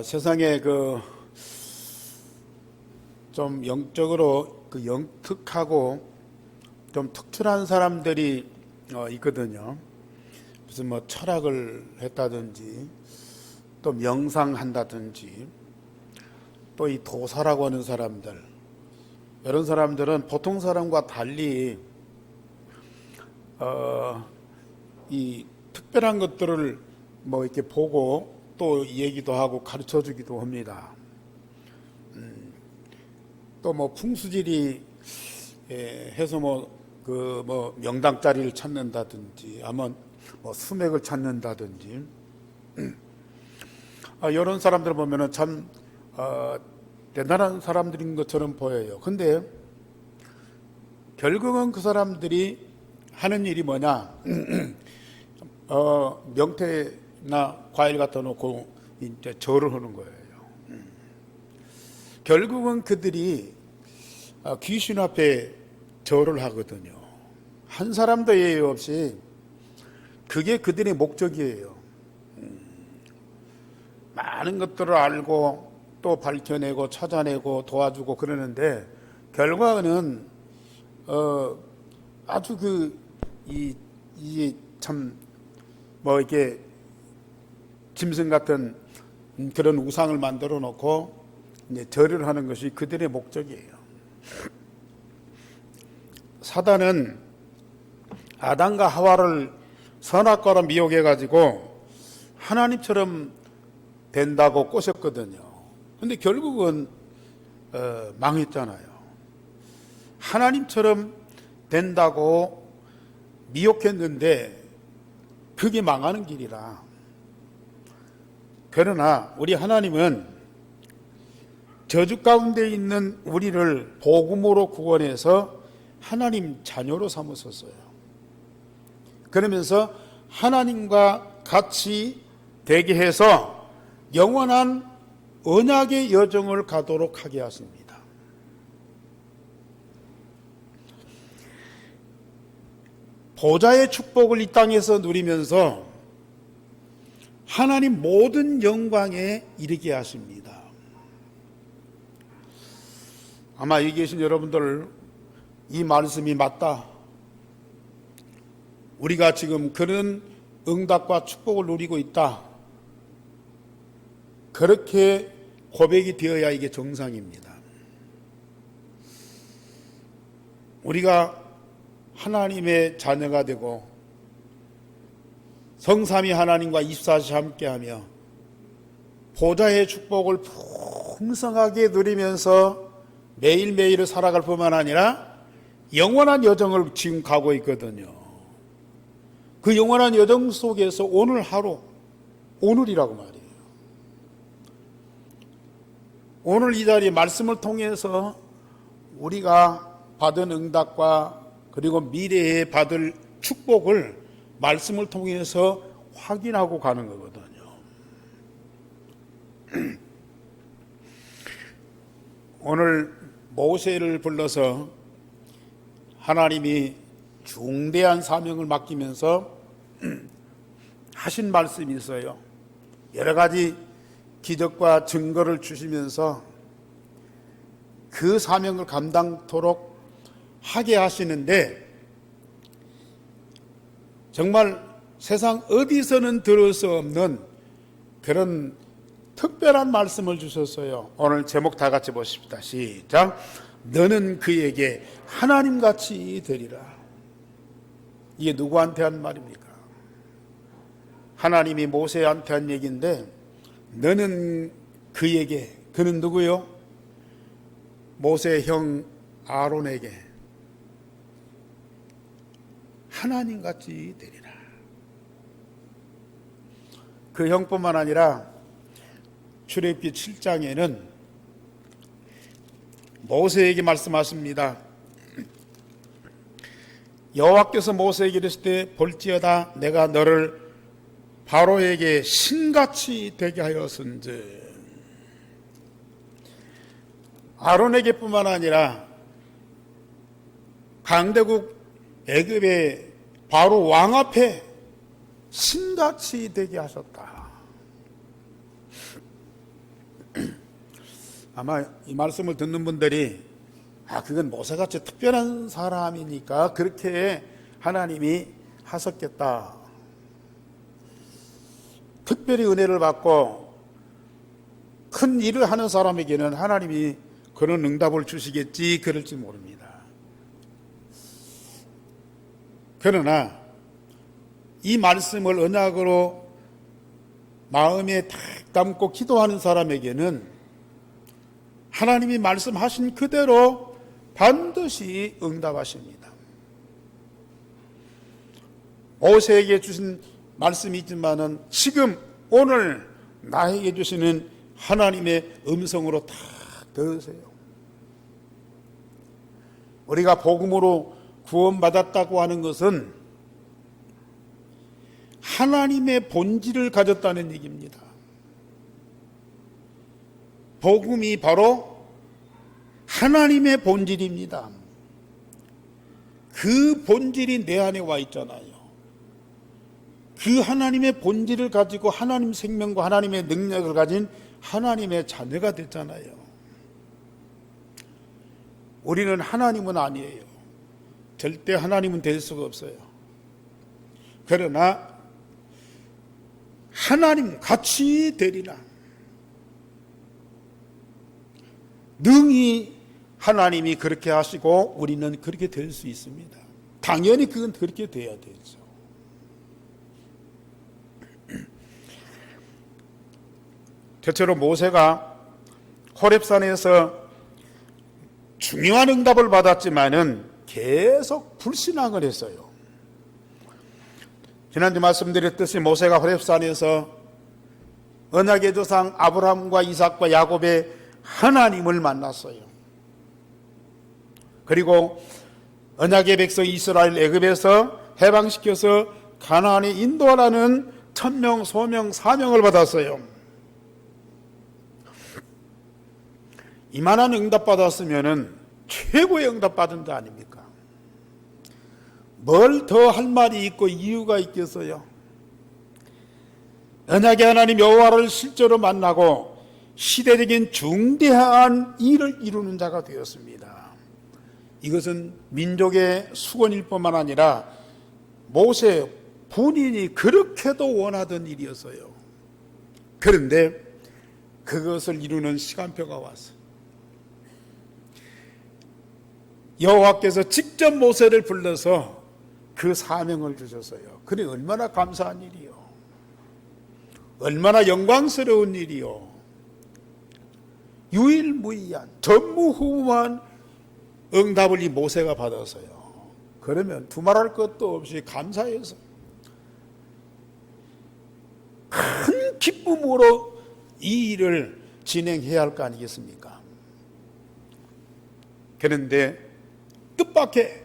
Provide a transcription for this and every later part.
세상에 좀 영적으로 영특하고 좀 특출한 사람들이 있거든요. 무슨 철학을 했다든지 또 명상한다든지 또 이 도사라고 하는 사람들, 이런 사람들은 보통 사람과 달리 이 특별한 것들을 이렇게 보고 또 얘기도 하고 가르쳐 주기도 합니다. 또 풍수지리 해서 명당 자리를 찾는다든지 아니면 수맥을 찾는다든지 이런 사람들 보면은 참 대단한 사람들인 것처럼 보여요. 근데 결국은 그 사람들이 하는 일이 뭐냐? 명태나 과일 갖다 놓고 이제 절을 하는 거예요. 결국은 그들이 귀신 앞에 절을 하거든요. 한 사람도 예외 없이 그게 그들의 목적이에요. 많은 것들을 알고 또 밝혀내고 찾아내고 도와주고 그러는데 결과는 아주 이렇게 짐승 같은 그런 우상을 만들어 놓고 이제 절을 하는 것이 그들의 목적이에요. 사단은 아담과 하와를 선악과로 미혹해 가지고 하나님처럼 된다고 꼬셨거든요. 근데 결국은 망했잖아요. 하나님처럼 된다고 미혹했는데 그게 망하는 길이라. 그러나 우리 하나님은 저주 가운데 있는 우리를 복음으로 구원해서 하나님 자녀로 삼으셨어요. 그러면서 하나님과 같이 되게 해서 영원한 언약의 여정을 가도록 하게 하십니다. 보좌의 축복을 이 땅에서 누리면서 하나님 모든 영광에 이르게 하십니다. 아마 여기 계신 여러분들 이 말씀이 맞다. 우리가 지금 그런 응답과 축복을 누리고 있다. 그렇게 고백이 되어야 이게 정상입니다. 우리가 하나님의 자녀가 되고 성삼위 하나님과 24시 함께하며 보좌의 축복을 풍성하게 누리면서 매일매일을 살아갈 뿐만 아니라 영원한 여정을 지금 가고 있거든요. 그 영원한 여정 속에서 오늘 하루, 오늘이라고 말이에요. 오늘 이 자리에 말씀을 통해서 우리가 받은 응답과 그리고 미래에 받을 축복을 말씀을 통해서 확인하고 가는 거거든요. 오늘 모세를 불러서 하나님이 중대한 사명을 맡기면서 하신 말씀이 있어요. 여러 가지 기적과 증거를 주시면서 그 사명을 감당토록 하게 하시는데 정말 세상 어디서는 들을 수 없는 그런 특별한 말씀을 주셨어요. 오늘 제목 다 같이 보십시다. 시작. 너는 그에게 하나님같이 되리라. 이게 누구한테 한 말입니까? 하나님이 모세한테 한 얘기인데 너는 그에게, 그는 누구요? 모세의 형 아론에게 하나님같이 되리라. 그 형뿐만 아니라 출애굽기 7장에는 모세에게 말씀하십니다. 여호와께서 모세에게 이르시되 볼지어다 내가 너를 바로에게 신같이 되게 하였은즉. 아론에게 뿐만 아니라 강대국 애굽의 바로 왕 앞에 신같이 되게 하셨다. 아마 이 말씀을 듣는 분들이 그건 모세같이 특별한 사람이니까 그렇게 하나님이 하셨겠다. 특별히 은혜를 받고 큰 일을 하는 사람에게는 하나님이 그런 응답을 주시겠지 그럴지 모릅니다. 그러나 이 말씀을 언약으로 마음에 딱 담고 기도하는 사람에게는 하나님이 말씀하신 그대로 반드시 응답하십니다. 모세에게 주신 말씀이지만은 지금 오늘 나에게 주시는 하나님의 음성으로 다 들으세요. 우리가 복음으로 구원받았다고 하는 것은 하나님의 본질을 가졌다는 얘기입니다. 복음이 바로 하나님의 본질입니다. 그 본질이 내 안에 와 있잖아요. 그 하나님의 본질을 가지고 하나님 생명과 하나님의 능력을 가진 하나님의 자녀가 됐잖아요. 우리는 하나님은 아니에요. 절대 하나님은 될 수가 없어요. 그러나 하나님 같이 되리라. 능히 하나님이 그렇게 하시고 우리는 그렇게 될 수 있습니다. 당연히 그건 그렇게 돼야 되죠. 대체로 모세가 호렙산에서 중요한 응답을 받았지만은 계속 불신앙을 했어요. 지난주 말씀드렸듯이 모세가 호렙산에서 언약의 조상 아브라함과 이삭과 야곱의 하나님을 만났어요. 그리고 언약의 백성 이스라엘 애굽에서 해방시켜서 가나안에 인도하라는 천명, 소명, 사명을 받았어요. 이만한 응답 받았으면은 최고의 응답 받은 거 아닙니까? 뭘 더 할 말이 있고 이유가 있겠어요? 언약의 하나님 여호와를 실제로 만나고 시대적인 중대한 일을 이루는 자가 되었습니다. 이것은 민족의 수건일 뿐만 아니라 모세 본인이 그렇게도 원하던 일이었어요. 그런데 그것을 이루는 시간표가 왔어요. 여호와께서 직접 모세를 불러서 그 사명을 주셨어요. 그래 얼마나 감사한 일이요. 얼마나 영광스러운 일이요. 유일무이한 전무후무한 응답을 이 모세가 받았어요. 그러면 두말할 것도 없이 감사해서 큰 기쁨으로 이 일을 진행해야 할 거 아니겠습니까? 그런데 뜻밖의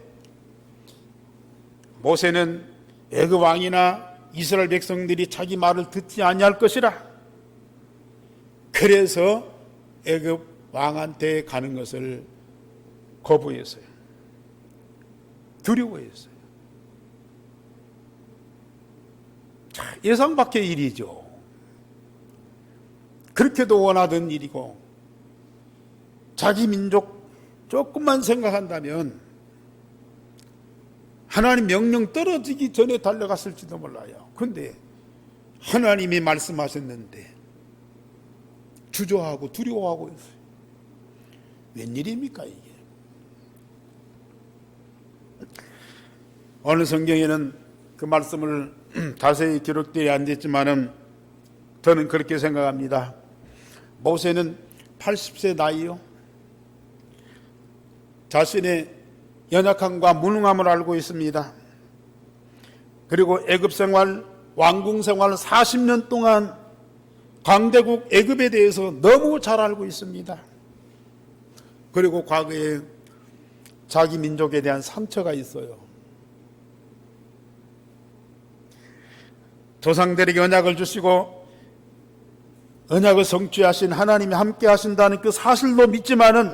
모세는 애굽 왕이나 이스라엘 백성들이 자기 말을 듣지 아니할 것이라 그래서 애굽 왕한테 가는 것을 거부했어요. 두려워했어요. 예상 밖의 일이죠. 그렇게도 원하던 일이고 자기 민족 조금만 생각한다면 하나님 명령 떨어지기 전에 달려갔을지도 몰라요. 그런데 하나님이 말씀하셨는데 주저하고 두려워하고 있어요. 웬일입니까 이게? 어느 성경에는 그 말씀을 자세히 기록되어 앉았지만은 저는 그렇게 생각합니다. 모세는 80세 나이요. 자신의 연약함과 무능함을 알고 있습니다. 그리고 애굽 생활, 왕궁 생활 40년 동안 강대국 애굽에 대해서 너무 잘 알고 있습니다. 그리고 과거에 자기 민족에 대한 상처가 있어요. 조상들에게 언약을 주시고 언약을 성취하신 하나님이 함께 하신다는 그 사실도 믿지만은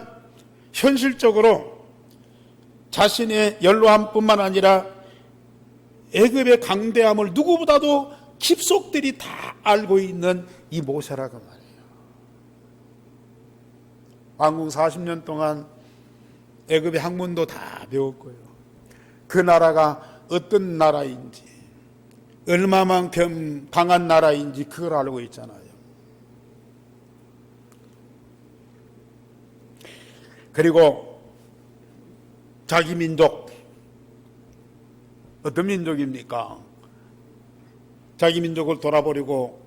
현실적으로 자신의 연로함뿐만 아니라 애굽의 강대함을 누구보다도 깊속들이 다 알고 있는 이 모세라고 말이에요. 왕궁 40년 동안 애굽의 학문도 다 배웠고요. 그 나라가 어떤 나라인지, 얼마만큼 강한 나라인지 그걸 알고 있잖아요. 그리고 자기 민족, 어떤 민족입니까? 자기 민족을 돌아버리고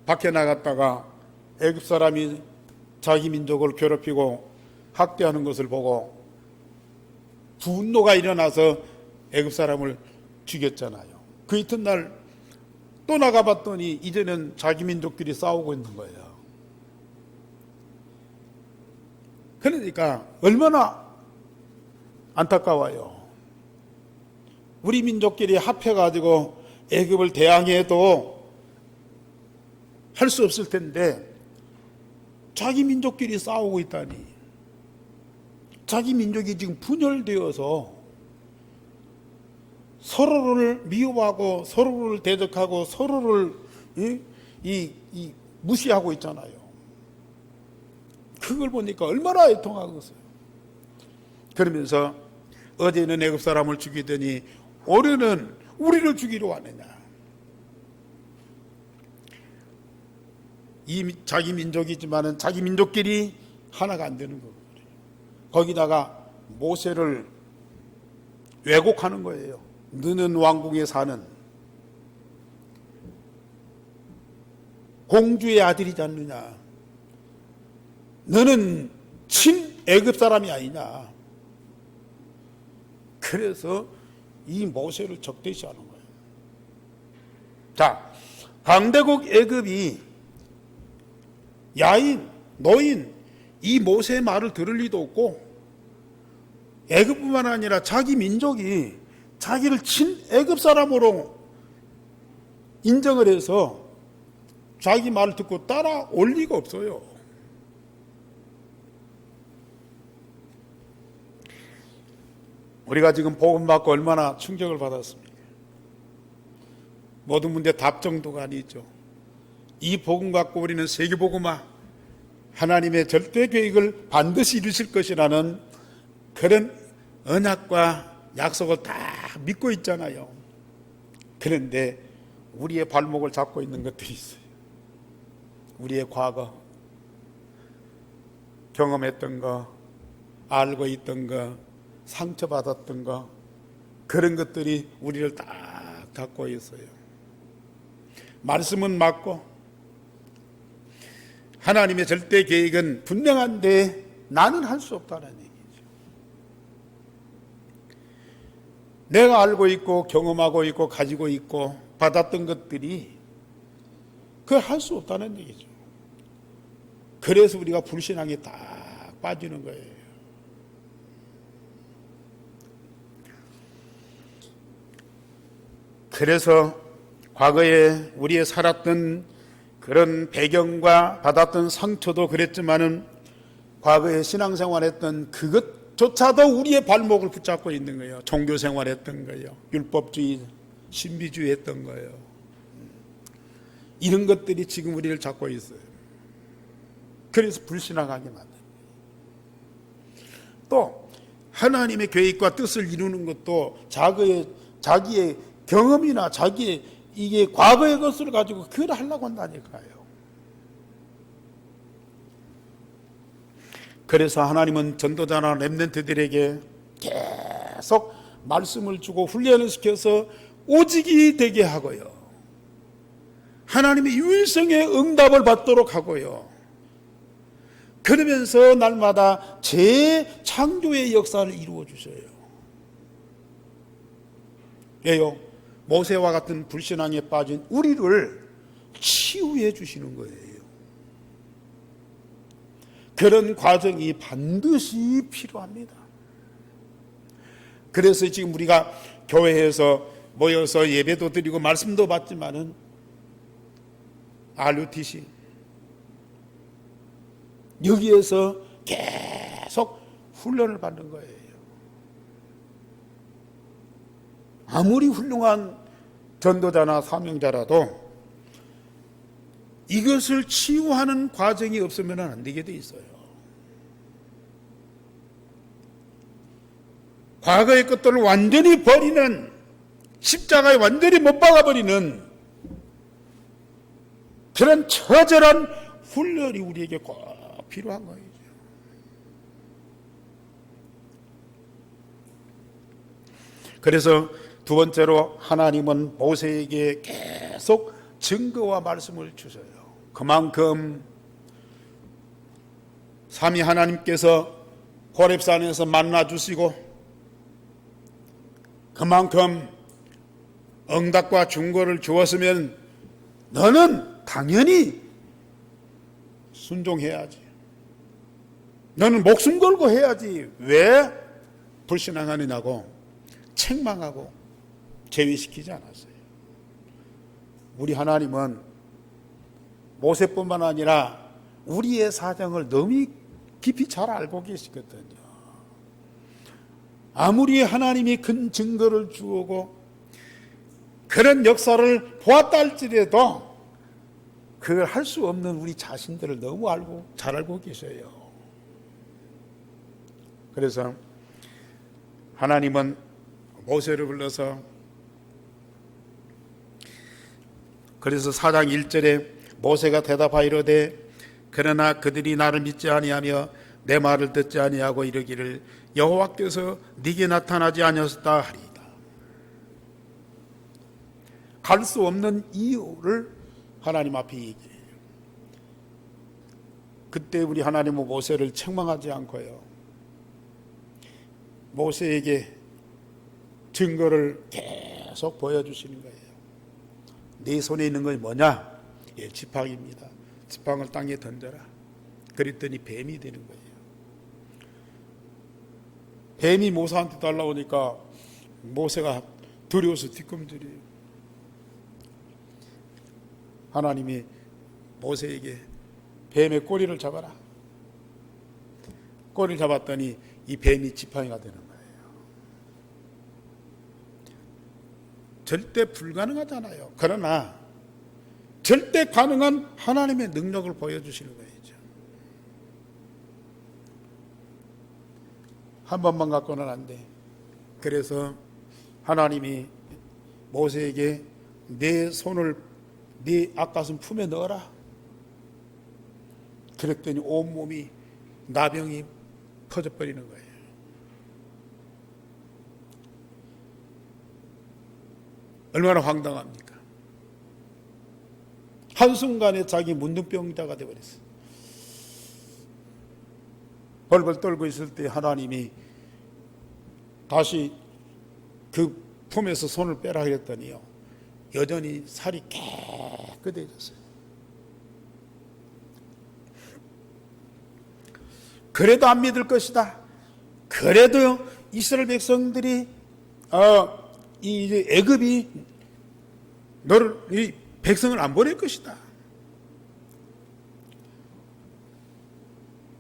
밖에 나갔다가 애굽 사람이 자기 민족을 괴롭히고 학대하는 것을 보고 분노가 일어나서 애굽 사람을 죽였잖아요. 그 이튿날 또 나가봤더니 이제는 자기 민족끼리 싸우고 있는 거예요. 그러니까 얼마나 안타까워요. 우리 민족끼리 합해가지고 애굽을 대항해도 할 수 없을 텐데 자기 민족끼리 싸우고 있다니. 자기 민족이 지금 분열되어서 서로를 미워하고 서로를 대적하고 서로를 무시하고 있잖아요. 그걸 보니까 얼마나 애통하겠어요. 그러면서 어제는 애굽 사람을 죽이더니 오늘은 우리를 죽이러 왔느냐. 이 자기 민족이지만은 자기 민족끼리 하나가 안 되는 거거든요. 거기다가 모세를 왜곡하는 거예요. 너는 왕궁에 사는 공주의 아들이지 않느냐. 너는 친 애굽 사람이 아니냐. 그래서 이 모세를 적대시하는 거예요. 자, 강대국 애굽이 야인, 노인, 이 모세의 말을 들을 리도 없고 애굽뿐만 아니라 자기 민족이 자기를 친 애굽 사람으로 인정을 해서 자기 말을 듣고 따라올 리가 없어요. 우리가 지금 복음 받고 얼마나 충격을 받았습니까? 모든 문제 답 정도가 아니죠. 이 복음 갖고 우리는 세계복음화, 하나님의 절대 계획을 반드시 이루실 것이라는 그런 언약과 약속을 다 믿고 있잖아요. 그런데 우리의 발목을 잡고 있는 것들이 있어요. 우리의 과거, 경험했던 거, 알고 있던 거, 상처받았던 거, 그런 것들이 우리를 딱 잡고 있어요. 말씀은 맞고 하나님의 절대 계획은 분명한데 나는 할 수 없다는 얘기죠. 내가 알고 있고 경험하고 있고 가지고 있고 받았던 것들이 그걸 할 수 없다는 얘기죠. 그래서 우리가 불신앙에 딱 빠지는 거예요. 그래서 과거에 우리의 살았던 그런 배경과 받았던 상처도 그랬지만은 과거에 신앙생활했던 그것조차도 우리의 발목을 붙잡고 있는 거예요. 종교생활했던 거예요. 율법주의, 신비주의 했던 거예요. 이런 것들이 지금 우리를 잡고 있어요. 그래서 불신앙하게 만든 거예요. 또 하나님의 계획과 뜻을 이루는 것도 자기의 경험이나 자기의 이게 과거의 것을 가지고 그걸 하려고 한다니까요. 그래서 하나님은 전도자나 렘넌트들에게 계속 말씀을 주고 훈련을 시켜서 오직이 되게 하고요. 하나님의 유일성의 응답을 받도록 하고요. 그러면서 날마다 재창조의 역사를 이루어 주셔요. 왜요? 모세와 같은 불신앙에 빠진 우리를 치유해 주시는 거예요. 그런 과정이 반드시 필요합니다. 그래서 지금 우리가 교회에서 모여서 예배도 드리고 말씀도 받지만은 RUTC 여기에서 계속 훈련을 받는 거예요. 아무리 훌륭한 전도자나 사명자라도 이것을 치유하는 과정이 없으면 안 되게 돼 있어요. 과거의 것들을 완전히 버리는, 십자가에 완전히 못 박아버리는 그런 처절한 훈련이 우리에게 꼭 필요한 거예요. 그래서 두 번째로 하나님은 모세에게 계속 증거와 말씀을 주셔요. 그만큼 삼위 하나님께서 호렙산에서 만나 주시고, 그만큼 응답과 증거를 주었으면 너는 당연히 순종해야지. 너는 목숨 걸고 해야지. 왜 불신앙하느냐고 책망하고 제외시키지 않았어요. 우리 하나님은 모세뿐만 아니라 우리의 사정을 너무 깊이 잘 알고 계시거든요. 아무리 하나님이 큰 증거를 주고 그런 역사를 보았다 할지라도 그걸 할 수 없는 우리 자신들을 너무 잘 알고 계셔요. 그래서 하나님은 모세를 불러서, 그래서 4장 1절에 모세가 대답하이르되 그러나 그들이 나를 믿지 아니하며 내 말을 듣지 아니하고 이르기를 여호와께서 네게 나타나지 아니하셨다 하리이다. 갈 수 없는 이유를 하나님 앞에 얘기해요. 그때 우리 하나님은 모세를 책망하지 않고요, 모세에게 증거를 계속 보여주시는 거예요. 네 손에 있는 것이 뭐냐? 예, 지팡이입니다. 지팡이를 땅에 던져라. 그랬더니 뱀이 되는 거예요. 뱀이 모세한테 달라오니까 모세가 두려워서 뒤꿈질이에요. 하나님이 모세에게 뱀의 꼬리를 잡아라. 꼬리를 잡았더니 이 뱀이 지팡이가 되는 거예요. 절대 불가능하잖아요. 그러나 절대 가능한 하나님의 능력을 보여주시는 거예요. 한 번만 갖고는 안 돼. 그래서 하나님이 모세에게 내 손을 네 앞가슴 품에 넣어라. 그랬더니 온몸이 나병이 퍼져버리는 거예요. 얼마나 황당합니까? 한순간에 자기 문둥병자가 되어버렸어요. 벌벌 떨고 있을 때 하나님이 다시 그 품에서 손을 빼라 그랬더니요, 여전히 살이 깨끗해졌어요. 그래도 안 믿을 것이다. 그래도 이스라엘 백성들이 이 애굽이 너를, 이 백성을 안 보낼 것이다.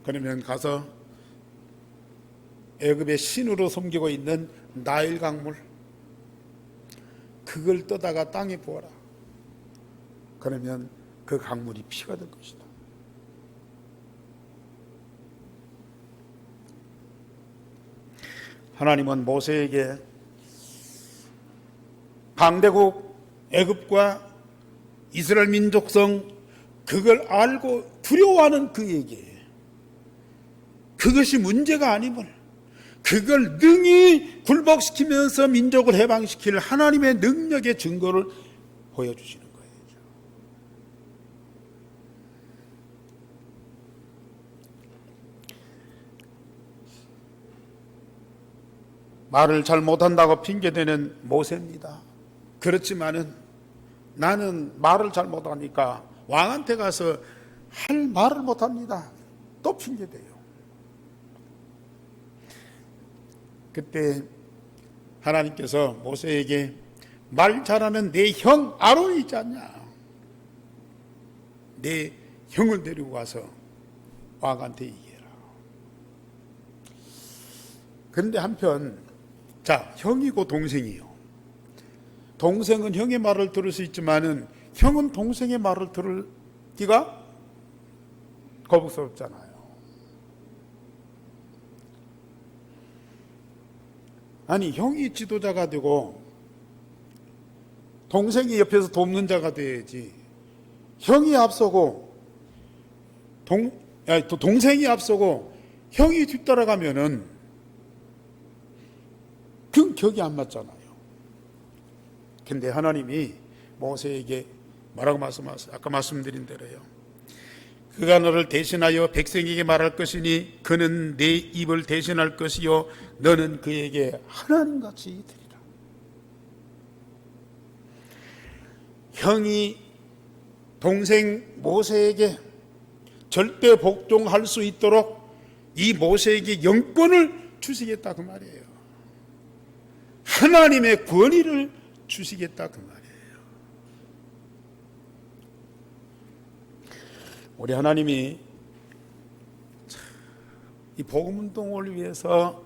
그러면 가서 애굽의 신으로 섬기고 있는 나일 강물, 그걸 떠다가 땅에 부어라. 그러면 그 강물이 피가 될 것이다. 하나님은 모세에게 강대국 애굽과 이스라엘 민족성, 그걸 알고 두려워하는 그에게 그것이 문제가 아님을, 그걸 능히 굴복시키면서 민족을 해방시킬 하나님의 능력의 증거를 보여주시는 거예요. 말을 잘 못한다고 핑계대는 모세입니다. 그렇지만은 나는 말을 잘 못하니까 왕한테 가서 할 말을 못합니다. 또 핑계대요. 그때 하나님께서 모세에게 말 잘하는 내 형 아론이 있지 않냐, 내 형을 데리고 가서 왕한테 얘기해라. 그런데 한편, 자, 형이고 동생이요. 동생은 형의 말을 들을 수 있지만은 형은 동생의 말을 들을 기가 거북스럽잖아요. 아니, 형이 지도자가 되고 동생이 옆에서 돕는 자가 돼야지. 형이 앞서고 동생이 앞서고 형이 뒤따라가면은 그건 격이 안 맞잖아요. 근데 하나님이 모세에게 뭐라고 말씀하세요? 아까 말씀드린 대로요. 그가 너를 대신하여 백성에게 말할 것이니 그는 내 입을 대신할 것이요 너는 그에게 하나님같이 되리라. 형이 동생 모세에게 절대 복종할 수 있도록 이 모세에게 영권을 주시겠다 그 말이에요. 하나님의 권위를 주시겠다 그 말이에요. 우리 하나님이 이 복음운동을 위해서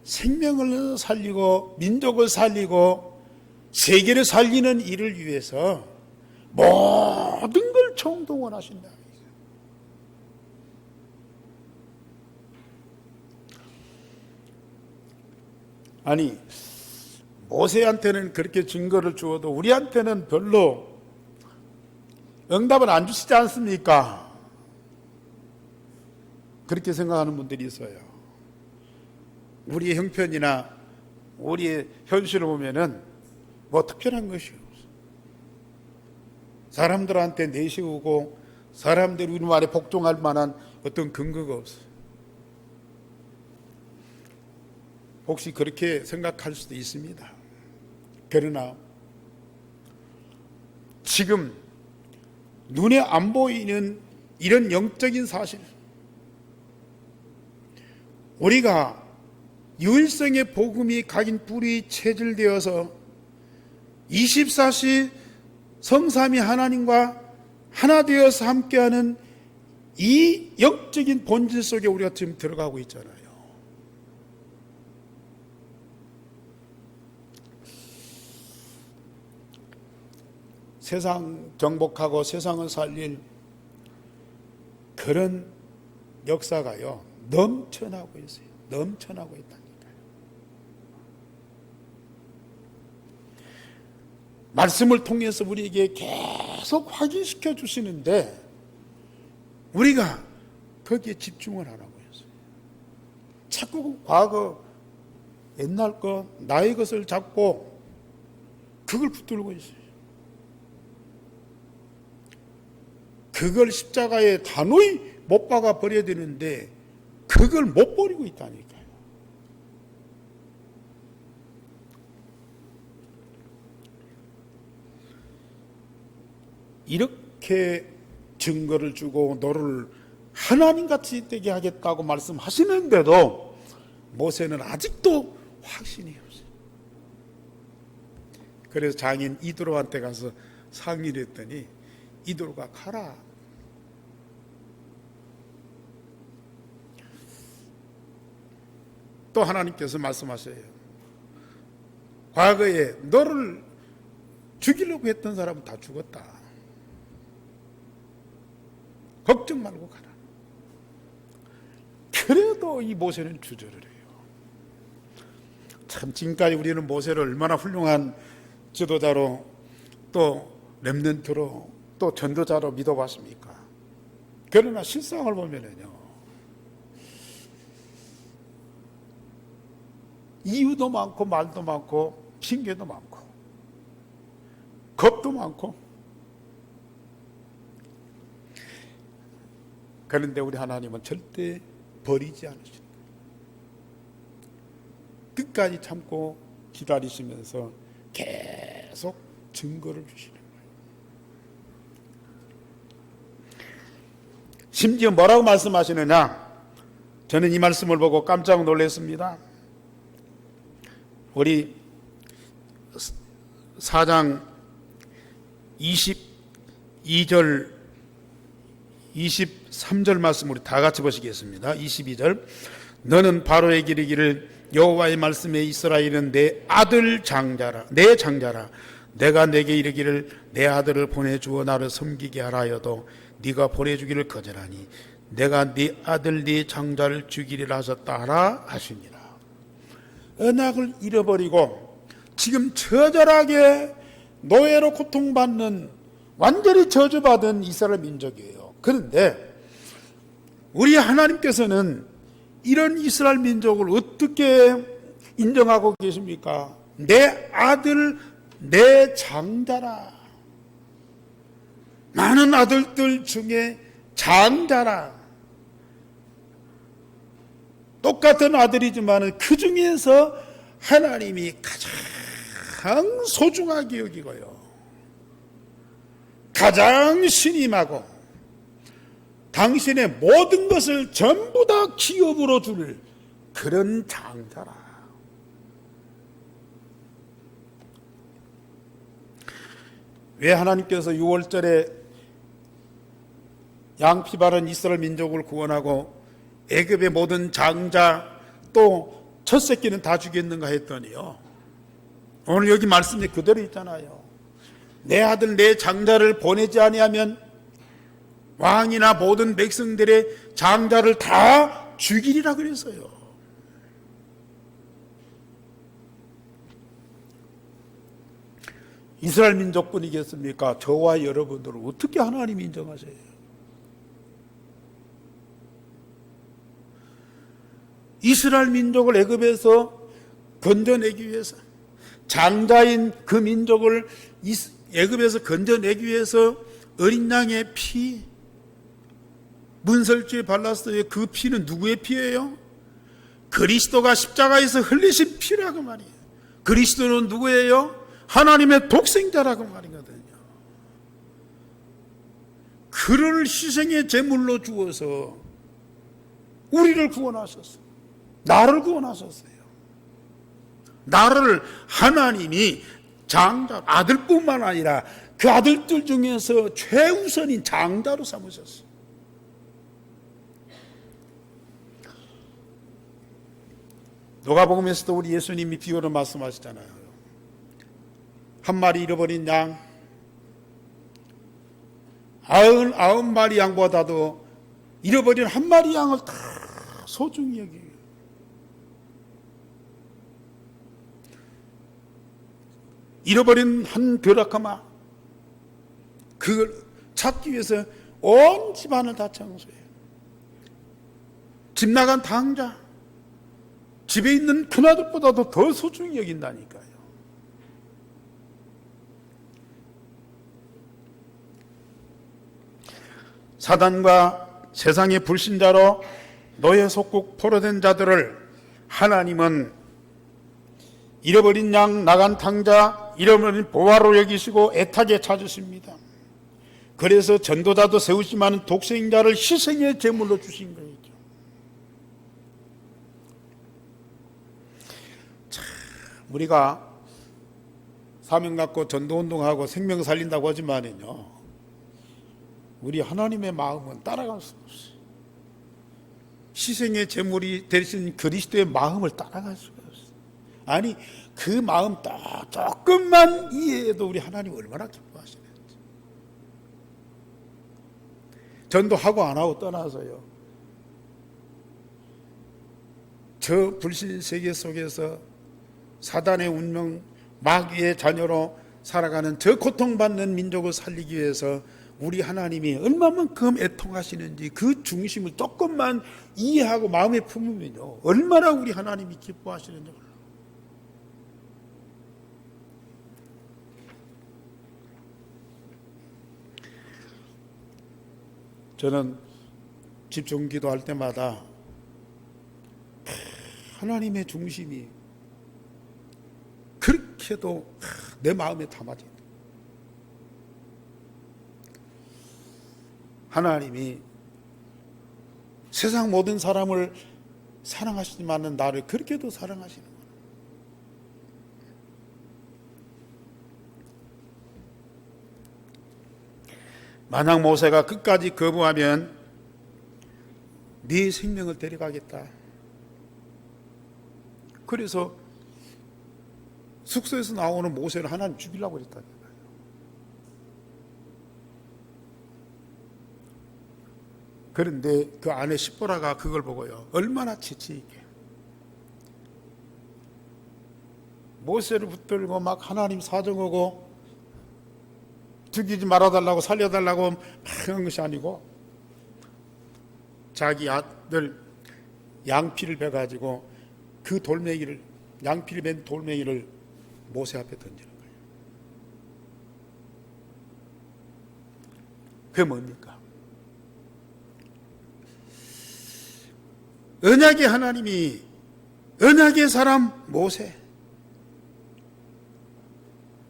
생명을 살리고 민족을 살리고 세계를 살리는 일을 위해서 모든 걸 총동원하신다. 아니, 모세한테는 그렇게 증거를 주어도 우리한테는 별로 응답을 안 주시지 않습니까? 그렇게 생각하는 분들이 있어요. 우리의 형편이나 우리의 현실을 보면은 뭐 특별한 것이 없어. 사람들한테 내세우고 사람들이 우리 말에 복종할 만한 어떤 근거가 없어. 혹시 그렇게 생각할 수도 있습니다. 그러나 지금 눈에 안 보이는 이런 영적인 사실, 우리가 유일성의 복음이 각인 뿔이 체질되어서 24시 성삼위 하나님과 하나 되어서 함께하는 이 영적인 본질 속에 우리가 지금 들어가고 있잖아요. 세상 정복하고 세상을 살릴 그런 역사가요 넘쳐나고 있어요. 넘쳐나고 있다니까요. 말씀을 통해서 우리에게 계속 확인시켜 주시는데 우리가 거기에 집중을 안 하고 있어요. 자꾸 과거 옛날 것 나의 것을 잡고 그걸 붙들고 있어요. 그걸 십자가에 단호히 못 박아 버려야 되는데 그걸 못 버리고 있다니까요. 이렇게 증거를 주고 너를 하나님같이 되게 하겠다고 말씀하시는데도 모세는 아직도 확신이 없어요. 그래서 장인 이드로한테 가서 상의를 했더니 이드로가 가라. 또 하나님께서 말씀하셔요. 과거에 너를 죽이려고 했던 사람은 다 죽었다. 걱정 말고 가라. 그래도 이 모세는 주저를 해요. 참 지금까지 우리는 모세를 얼마나 훌륭한 지도자로 또 렘넌트로 또 전도자로 믿어봤습니까? 그러나 실상을 보면은요, 이유도 많고 말도 많고 핑계도 많고 겁도 많고. 그런데 우리 하나님은 절대 버리지 않으십니다. 끝까지 참고 기다리시면서 계속 증거를 주시는 거예요. 심지어 뭐라고 말씀하시느냐? 저는 이 말씀을 보고 깜짝 놀랐습니다. 우리 4장 22절 23절 말씀 우리 다 같이 보시겠습니다. 22절 너는 바로에게 이르기를 여호와의 말씀에 이스라엘은 내 아들 장자라 내 장자라 내가 내게 이르기를 내 아들을 보내주어 나를 섬기게 하라 하여도 네가 보내주기를 거절하니 내가 네 아들 네 장자를 죽이리라 하셨다 하라 하시니라. 언약을 잃어버리고 지금 처절하게 노예로 고통받는 완전히 저주받은 이스라엘 민족이에요. 그런데 우리 하나님께서는 이런 이스라엘 민족을 어떻게 인정하고 계십니까? 내 아들 내 장자라. 많은 아들들 중에 장자라. 똑같은 아들이지만 그 중에서 하나님이 가장 소중하게 여기고요, 가장 신임하고 당신의 모든 것을 전부 다 기업으로 줄 그런 장자라. 왜 하나님께서 6월절에 양피 바른 이스라엘 민족을 구원하고 애굽의 모든 장자 또 첫 새끼는 다 죽였는가 했더니요, 오늘 여기 말씀이 그대로 있잖아요. 내 아들 내 장자를 보내지 아니하면 왕이나 모든 백성들의 장자를 다 죽이리라 그랬어요. 이스라엘 민족뿐이겠습니까? 저와 여러분들을 어떻게 하나님이 인정하세요? 이스라엘 민족을 애굽에서 건져내기 위해서, 장자인 그 민족을 애굽에서 건져내기 위해서 어린 양의 피, 문설주에 발랐어요. 그 피는 누구의 피예요? 그리스도가 십자가에서 흘리신 피라고 말이에요. 그리스도는 누구예요? 하나님의 독생자라고 말이거든요. 그를 희생의 제물로 주어서 우리를 구원하셨어요. 나를 구원하셨어요. 나를 하나님이 장자, 아들뿐만 아니라 그 아들들 중에서 최우선인 장자로 삼으셨어요. 누가복음에서도 우리 예수님이 비유로 말씀하시잖아요. 한 마리 잃어버린 양, 99마리 양보다도 잃어버린 한 마리 양을 다 소중히 여기요. 잃어버린 한 벼락하마, 그걸 찾기 위해서 온 집안을 다 청소해요. 집 나간 당자, 집에 있는 큰아들보다도 더 소중히 여긴다니까요. 사단과 세상의 불신자로 노예 속국 포로된 자들을 하나님은 잃어버린 양, 나간 탕자, 잃어버린 보화로 여기시고 애타게 찾으십니다. 그래서 전도자도 세우시면 독생자를 희생의 제물로 주신 거예요. 참, 우리가 사명 갖고 전도운동하고 생명 살린다고 하지만은요, 우리 하나님의 마음은 따라갈 수 없어요. 희생의 제물이 되신 그리스도의 마음을 따라갈 수가 없어요. 아니, 그 마음 딱 조금만 이해해도 우리 하나님 얼마나 기뻐하시는지. 전도하고 안 하고 떠나서요, 저 불신 세계 속에서 사단의 운명, 마귀의 자녀로 살아가는 저 고통받는 민족을 살리기 위해서 우리 하나님이 얼마만큼 애통하시는지 그 중심을 조금만 이해하고 마음에 품으면요, 얼마나 우리 하나님이 기뻐하시는지 몰라요. 저는 집중기도 할 때마다 하나님의 중심이 그렇게도 내 마음에 담아진다. 하나님이 세상 모든 사람을 사랑하시지만 나를 그렇게도 사랑하시는 거예요. 만약 모세가 끝까지 거부하면 네 생명을 데려가겠다. 그래서 숙소에서 나오는 모세를 하나님 죽이려고 그랬다니까요. 그런데 그 아내 시보라가 그걸 보고요, 얼마나 지치 있게 모세를 붙들고 막 하나님 사정하고 죽이지 말아달라고 살려달라고 막 하는 것이 아니고 자기 아들 양피를 베가지고 그 돌멩이를, 양피를 벤 돌멩이를 모세 앞에 던지는 거예요. 그게 뭡니까? 언약의 하나님이, 언약의 사람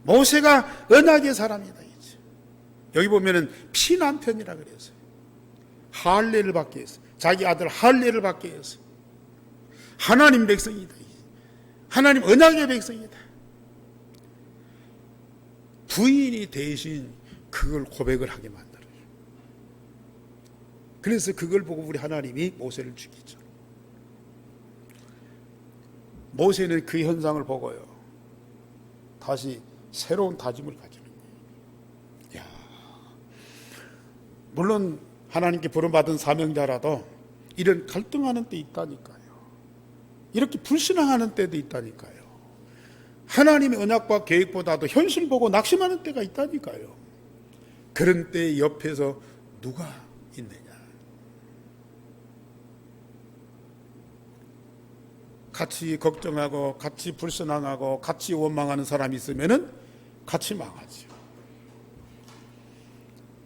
모세가 언약의 사람이다. 여기 보면은 피난편이라 그랬어요. 할례를 받게 했어요. 자기 아들 할례를 받게 했어요. 하나님 백성이다. 하나님 언약의 백성이다. 부인이 대신 그걸 고백을 하게 만들어요. 그래서 그걸 보고 우리 하나님이 모세를 죽이죠. 모세는 그 현상을 보고요, 다시 새로운 다짐을 가지는 거예요. 야, 물론 하나님께 부름받은 사명자라도 이런 갈등하는 때 있다니까요. 이렇게 불신앙하는 때도 있다니까요. 하나님의 언약과 계획보다도 현실 보고 낙심하는 때가 있다니까요. 그런 때 옆에서 누가 있느냐? 같이 걱정하고 같이 불신앙하고 같이 원망하는 사람이 있으면은 같이 망하죠.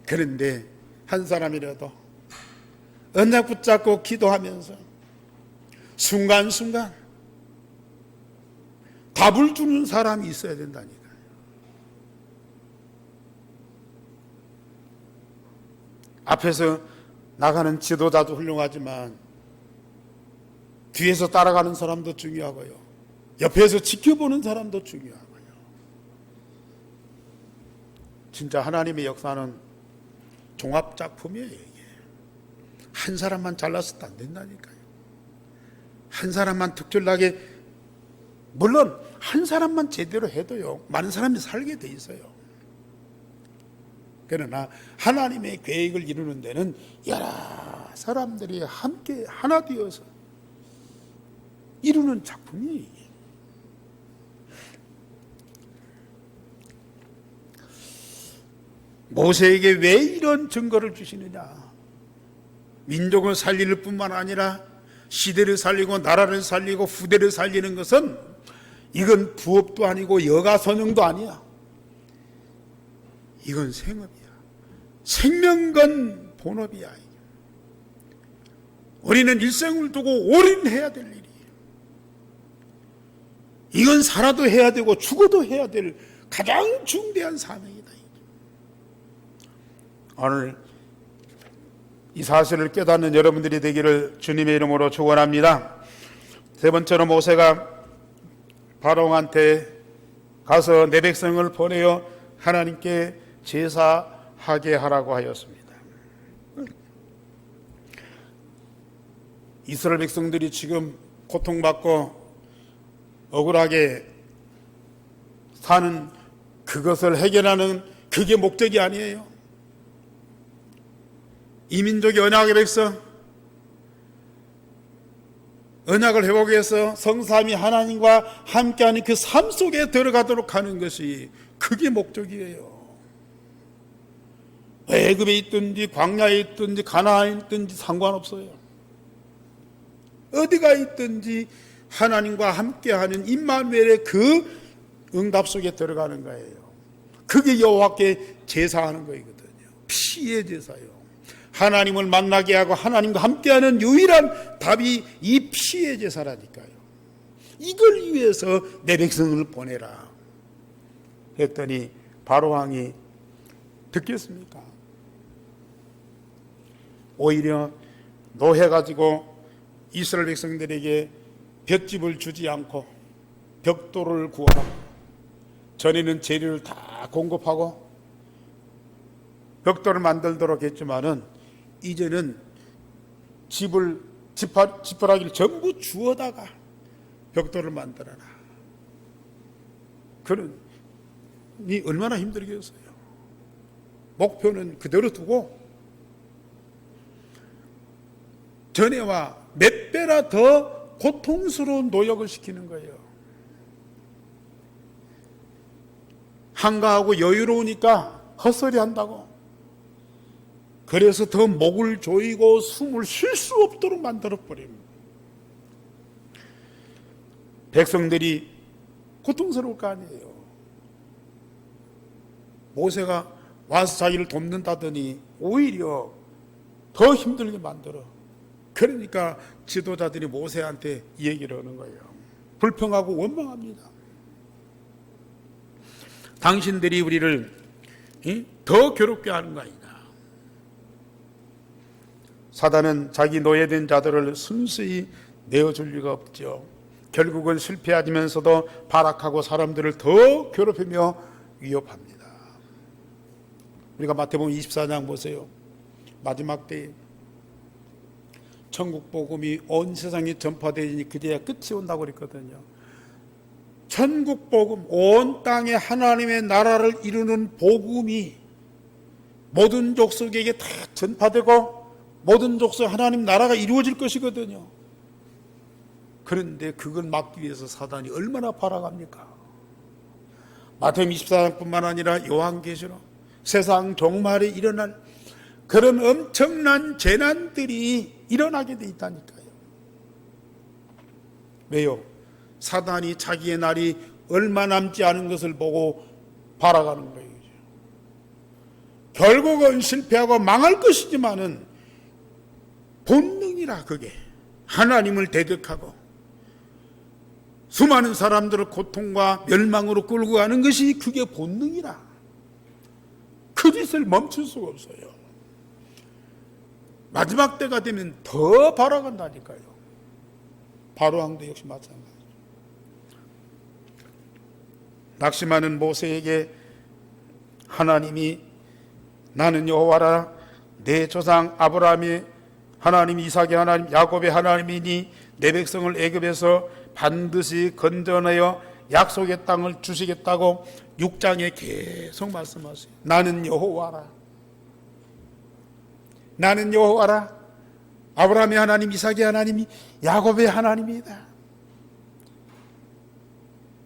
그런데 한 사람이라도 언약 붙잡고 기도하면서 순간순간 답을 주는 사람이 있어야 된다니까요. 앞에서 나가는 지도자도 훌륭하지만 뒤에서 따라가는 사람도 중요하고요, 옆에서 지켜보는 사람도 중요하고요. 진짜 하나님의 역사는 종합작품이에요. 이게 한 사람만 잘났어도 안 된다니까요. 한 사람만 특별하게, 물론 한 사람만 제대로 해도요, 많은 사람이 살게 돼 있어요. 그러나 하나님의 계획을 이루는 데는 여러 사람들이 함께 하나 되어서 이루는 작품이, 모세에게 왜 이런 증거를 주시느냐? 민족을 살릴 뿐만 아니라 시대를 살리고 나라를 살리고 후대를 살리는 것은 이건 부업도 아니고 여가선용도 아니야. 이건 생업이야. 생명건 본업이야. 우리는 일생을 두고 올인해야 될 일이에요. 이건 살아도 해야 되고 죽어도 해야 될 가장 중대한 사명이다. 오늘 이 사실을 깨닫는 여러분들이 되기를 주님의 이름으로 축원합니다. 세 번째로 모세가 바로한테 가서 내 백성을 보내어 하나님께 제사하게 하라고 하였습니다. 이스라엘 백성들이 지금 고통받고 억울하게 사는 그것을 해결하는 그게 목적이 아니에요. 이 민족의 언약의 백성, 언약을 회복하기 위해서 성삼위 하나님과 함께하는 그 삶 속에 들어가도록 하는 것이 그게 목적이에요. 애굽에 있든지 광야에 있든지 가나안에 있든지 상관없어요. 어디가 있든지 하나님과 함께하는 임마누엘의 그 응답 속에 들어가는 거예요. 그게 여호와께 제사하는 거거든요. 피의 제사요. 하나님을 만나게 하고 하나님과 함께하는 유일한 답이 이 피의 제사라니까요. 이걸 위해서 내 백성을 보내라 했더니 바로왕이 듣겠습니까? 오히려 노해가지고 이스라엘 백성들에게 볏집을 주지 않고 벽돌을 구하라. 전에는 재료를 다 공급하고 벽돌을 만들도록 했지만은 이제는 지푸라기를 전부 주워다가 벽돌을 만들어라. 그러니 얼마나 힘들겠어요. 목표는 그대로 두고 전에와 몇 배나 더 고통스러운 노역을 시키는 거예요. 한가하고 여유로우니까 헛소리 한다고. 그래서 더 목을 조이고 숨을 쉴 수 없도록 만들어버립니다. 백성들이 고통스러울 거 아니에요. 모세가 와서 자기를 돕는다더니 오히려 더 힘들게 만들어. 그러니까 지도자들이 모세한테 얘기를 하는 거예요. 불평하고 원망합니다. 당신들이 우리를 더 괴롭게 하는 거 아니다. 사단은 자기 노예된 자들을 순수히 내어줄 리가 없죠. 결국은 실패하면서도 발악하고 사람들을 더 괴롭히며 위협합니다. 우리가 마태복음 24장 보세요. 마지막 때에 천국 복음이 온 세상에 전파되니 그제야 끝이 온다고 그랬거든요. 천국 복음, 온 땅에 하나님의 나라를 이루는 복음이 모든 족속에게 다 전파되고 모든 족속 하나님 나라가 이루어질 것이거든요. 그런데 그걸 막기 위해서 사단이 얼마나 발악합니까? 마태복음 24장뿐만 아니라 요한계시록, 세상 종말에 일어날 그런 엄청난 재난들이 일어나게 돼 있다니까요. 왜요? 사단이 자기의 날이 얼마 남지 않은 것을 보고 발악하는 거예요. 결국은 실패하고 망할 것이지만은 본능이라, 그게 하나님을 대적하고 수많은 사람들을 고통과 멸망으로 끌고 가는 것이 그게 본능이라. 그 짓을 멈출 수가 없어요. 마지막 때가 되면 더 발악한다니까요. 바로왕도 역시 마찬가지죠. 낙심하는 모세에게 하나님이 나는 여호와라, 내 조상 아브라함의 하나님, 이삭의 하나님, 야곱의 하나님이니 내 백성을 애굽에서 반드시 건져내어 약속의 땅을 주시겠다고 6장에 계속 말씀하세요. 나는 여호와라. 나는 여호와라. 아브라함의 하나님, 이삭의 하나님이 야곱의 하나님이다.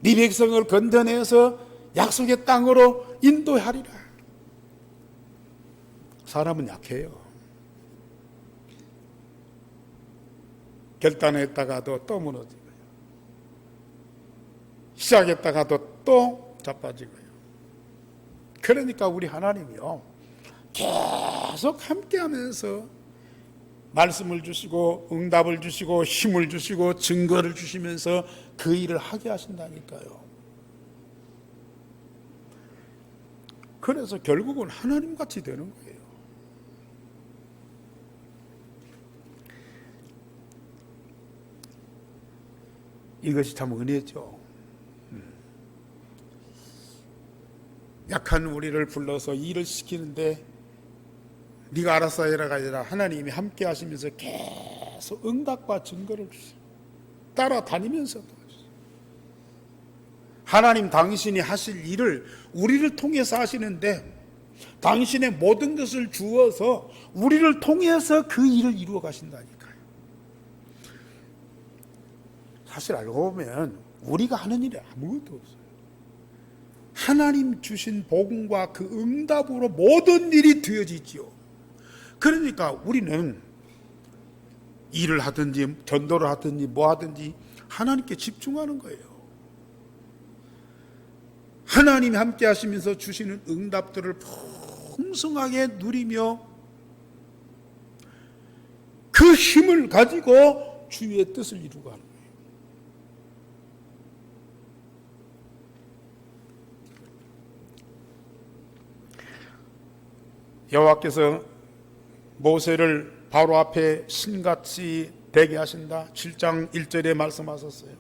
네 백성을 건져내어서 약속의 땅으로 인도하리라. 사람은 약해요. 결단했다가도 또 무너지고요. 시작했다가도 또 자빠지고요. 그러니까 우리 하나님이요, 계속 함께하면서 말씀을 주시고 응답을 주시고 힘을 주시고 증거를 주시면서 그 일을 하게 하신다니까요. 그래서 결국은 하나님같이 되는 거예요. 이것이 참 은혜죠. 약한 우리를 불러서 일을 시키는데 네가 알아서 해라가 아니라 하나님이 함께 하시면서 계속 응답과 증거를 주세요. 따라다니면서 하나님 당신이 하실 일을 우리를 통해서 하시는데 당신의 모든 것을 주어서 우리를 통해서 그 일을 이루어 가신다니까요. 사실 알고 보면 우리가 하는 일이 아무것도 없어요. 하나님 주신 복음과 그 응답으로 모든 일이 되어지지요. 그러니까 우리는 일을 하든지 전도를 하든지 뭐 하든지 하나님께 집중하는 거예요. 하나님이 함께 하시면서 주시는 응답들을 풍성하게 누리며 그 힘을 가지고 주의 뜻을 이루고 하는 거예요. 여호와께서 모세를 바로 앞에 신같이 되게 하신다. 7장 1절에 말씀하셨어요.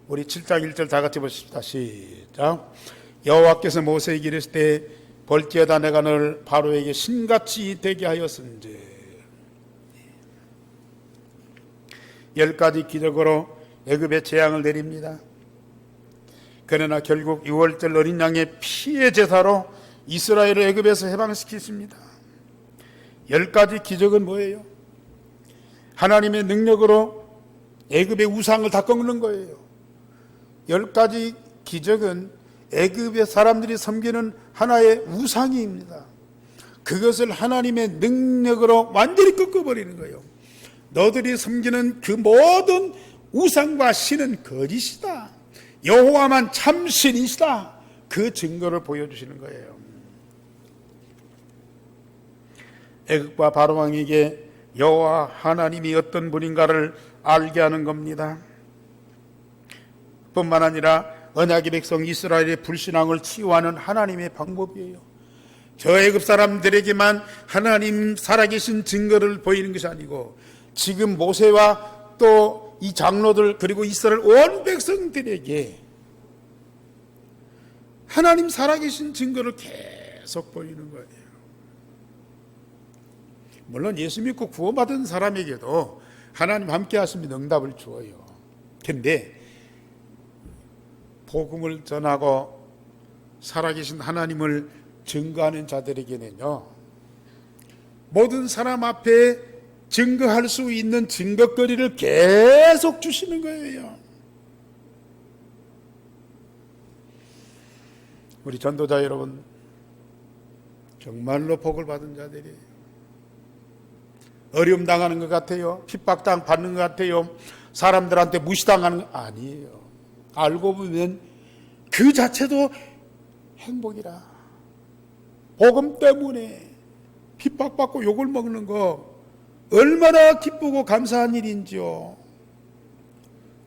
우리 7장 1절 다 같이 보십시다. 시작. 여호와께서 모세에게 이르시되 볼지어다 내가 너를 바로에게 신같이 되게 하였은즉 10가지 기적으로 애굽에 재앙을 내립니다. 그러나 결국 6월절 어린 양의 피의 제사로 이스라엘을 애굽에서 해방시키십니다. 10가지 기적은 뭐예요? 하나님의 능력으로 애굽의 우상을 다 꺾는 거예요. 10가지 기적은 애굽의 사람들이 섬기는 하나의 우상입니다. 그것을 하나님의 능력으로 완전히 꺾어버리는 거예요. 너들이 섬기는 그 모든 우상과 신은 거짓이다. 여호와만 참신이시다. 그 증거를 보여주시는 거예요. 애굽과 바로왕에게 여호와 하나님이 어떤 분인가를 알게 하는 겁니다. 뿐만 아니라 언약의 백성 이스라엘의 불신앙을 치유하는 하나님의 방법이에요. 저 애굽 사람들에게만 하나님 살아계신 증거를 보이는 것이 아니고 지금 모세와 또 이 장로들 그리고 이스라엘 온 백성들에게 하나님 살아계신 증거를 계속 보이는 거예요. 물론 예수 믿고 구원받은 사람에게도 하나님 함께 하시면 응답을 주어요. 그런데 복음을 전하고 살아계신 하나님을 증거하는 자들에게는요, 모든 사람 앞에 증거할 수 있는 증거거리를 계속 주시는 거예요. 우리 전도자 여러분, 정말로 복을 받은 자들이 어려움 당하는 것 같아요? 핍박당 받는 것 같아요? 사람들한테 무시당하는 거 아니에요. 알고 보면 그 자체도 행복이라. 복음 때문에 핍박받고 욕을 먹는 거 얼마나 기쁘고 감사한 일인지요.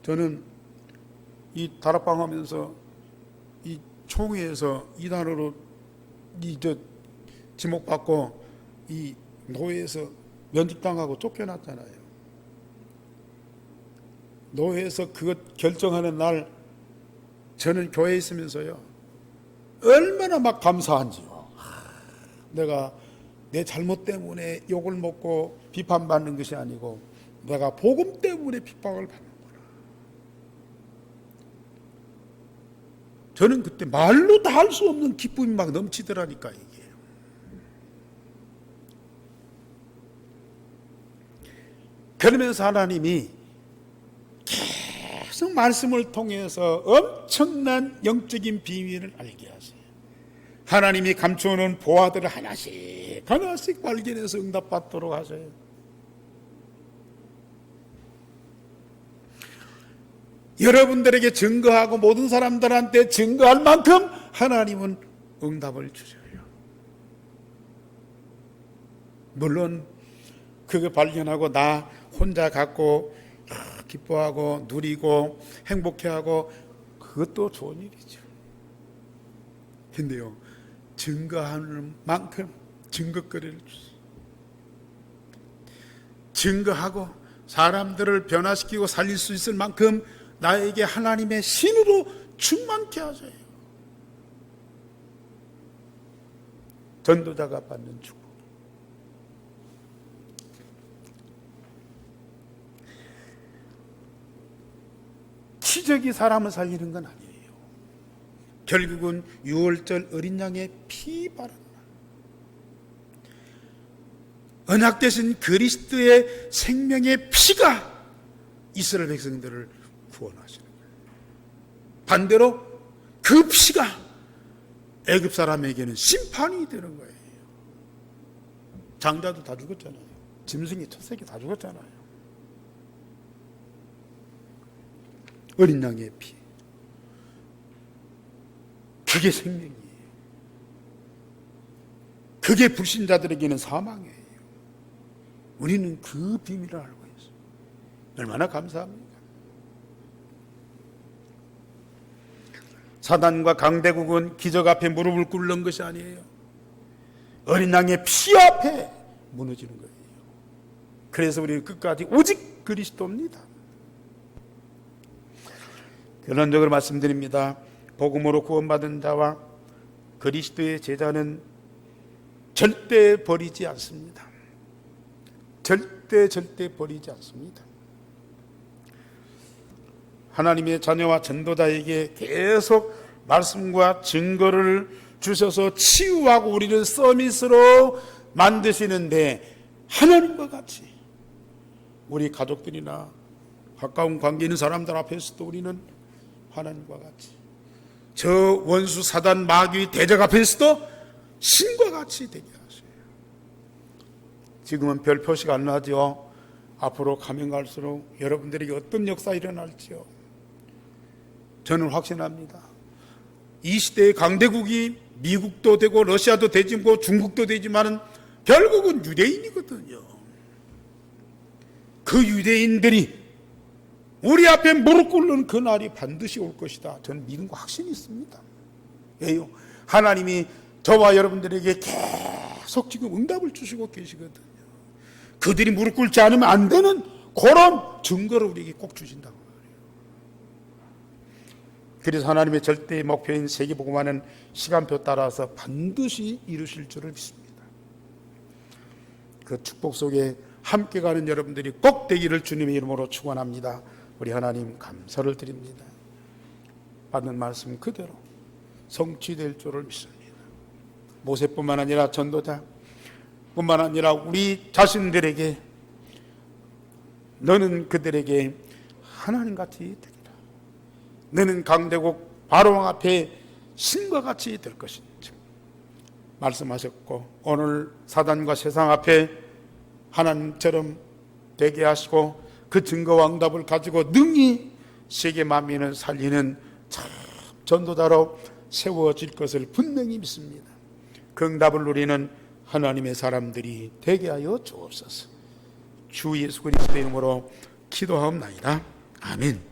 저는 이 다락방 하면서 이 총회에서 이단으로 지목받고 이 노예에서 면직당하고 쫓겨났잖아요. 노예에서 그것 결정하는 날 저는 교회에 있으면서요, 얼마나 막 감사한지요. 내가 내 잘못 때문에 욕을 먹고 비판받는 것이 아니고 내가 복음 때문에 핍박을 받는구나. 저는 그때 말로 다 할 수 없는 기쁨이 막 넘치더라니까. 이게 그러면서 하나님이 계속 말씀을 통해서 엄청난 영적인 비밀을 알게 하세요. 하나님이 감추어놓은 보화들을 하나씩 발견해서 응답받도록 하세요. 여러분들에게 증거하고 모든 사람들한테 증거할 만큼 하나님은 응답을 주셔요. 물론 그거 발견하고 나 혼자 갖고 기뻐하고 누리고 행복해하고 그것도 좋은 일이죠. 근데요, 증거하는 만큼 증거거리를 주세요. 증거하고 사람들을 변화시키고 살릴 수 있을 만큼 나에게 하나님의 신으로 충만케 하세요. 전도자가 받는 축복. 기적이 사람을 살리는 건 아니에요. 결국은 유월절 어린 양의 피 바른 언약 되신 그리스도의 생명의 피가 이스라엘 백성들을 구원하시는 거예요. 반대로 그 피가 애굽 사람에게는 심판이 되는 거예요. 장자도 다 죽었잖아요. 짐승이 첫 새끼 다 죽었잖아요. 어린 양의 피, 그게 생명이에요. 그게 불신자들에게는 사망이에요. 우리는 그 비밀을 알고 있어요. 얼마나 감사합니까? 사단과 강대국은 기적 앞에 무릎을 꿇는 것이 아니에요. 어린 양의 피 앞에 무너지는 거예요. 그래서 우리는 끝까지 오직 그리스도입니다. 결론적으로 말씀드립니다. 복음으로 구원받은 자와 그리스도의 제자는 절대 버리지 않습니다. 절대 버리지 않습니다. 하나님의 자녀와 전도자에게 계속 말씀과 증거를 주셔서 치유하고 우리를 서밋으로 만드시는데 하나님과 같이 우리 가족들이나 가까운 관계 있는 사람들 앞에서도 우리는 하나님과 같이, 저 원수 사단 마귀 대적 앞에서도 신과 같이 되게 하세요. 지금은 별 표시가 안 나죠. 앞으로 가면 갈수록 여러분들에게 어떤 역사 일어날지요. 저는 확신합니다. 이 시대의 강대국이 미국도 되고 러시아도 되고 중국도 되지만은 결국은 유대인이거든요. 그 유대인들이 우리 앞에 무릎 꿇는 그 날이 반드시 올 것이다. 저는 믿음과 확신이 있습니다. 왜요? 하나님이 저와 여러분들에게 계속 지금 응답을 주시고 계시거든요. 그들이 무릎 꿇지 않으면 안 되는 그런 증거를 우리에게 꼭 주신다고 말해요. 그래서 하나님의 절대의 목표인 세계복음화는 시간표 따라서 반드시 이루실 줄을 믿습니다. 그 축복 속에 함께 가는 여러분들이 꼭 되기를 주님의 이름으로 축원합니다. 우리 하나님 감사를 드립니다. 받는 말씀 그대로 성취될 줄을 믿습니다. 모세뿐만 아니라 전도자 뿐만 아니라 우리 자신들에게 너는 그들에게 하나님같이 되리라. 너는 강대국 바로왕 앞에 신과 같이 될 것인지 말씀하셨고, 오늘 사단과 세상 앞에 하나님처럼 되게 하시고 그 증거와 응답을 가지고 능히 세계 만민을 살리는 참 전도자로 세워질 것을 분명히 믿습니다. 그 응답을 누리는 하나님의 사람들이 되게 하여 주옵소서. 주 예수 그리스도의 이름으로 기도하옵나이다. 아멘.